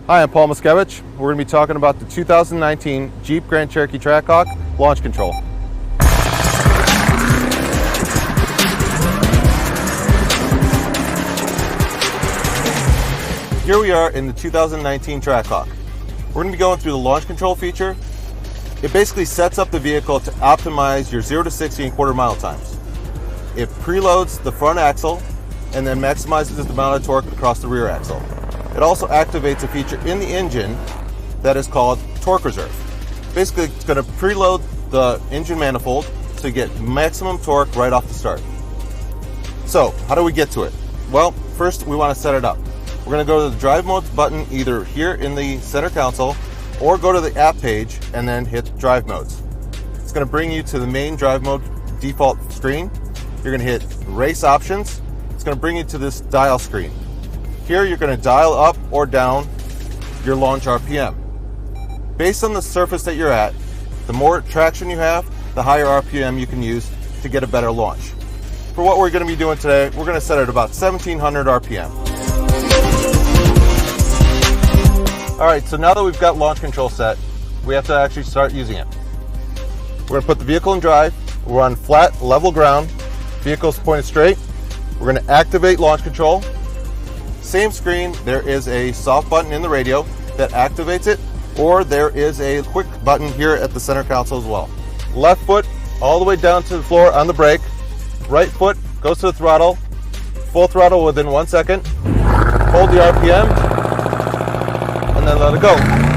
Hi, I'm Paul Muskevich. We're going to be talking about the 2019 Jeep Grand Cherokee Trackhawk launch control. Here we are in the 2019 Trackhawk. We're going to be going through the launch control feature. It basically sets up the vehicle to optimize your 0 to 60 in quarter mile times. It preloads the front axle and then maximizes the amount of torque across the rear axle. It also activates a feature in the engine that is called torque reserve. Basically, it's going to preload the engine manifold to get maximum torque right off the start. So, how do we get to it? Well, first we want to set it up. We're going to go to the drive modes button either here in the center console or go to the app page and then hit drive modes. It's going to bring you to the main drive mode default screen. You're going to hit race options. It's going to bring you to this dial screen. Here you're going to dial up or down your launch RPM. Based on the surface that you're at, the more traction you have, the higher RPM you can use to get a better launch. For what we're going to be doing today, we're going to set it at about 1700 RPM. Alright, so now that we've got launch control set, we have to actually start using it. We're going to put the vehicle in drive. We're on flat, level ground. Vehicle's pointed straight. We're going to activate launch control. Same screen, there is a soft button in the radio that activates it, or there is a quick button here at the center console as well. Left foot all the way down to the floor on the brake. Right foot goes to the throttle. Full throttle within 1 second. Hold the RPM, and then let it go.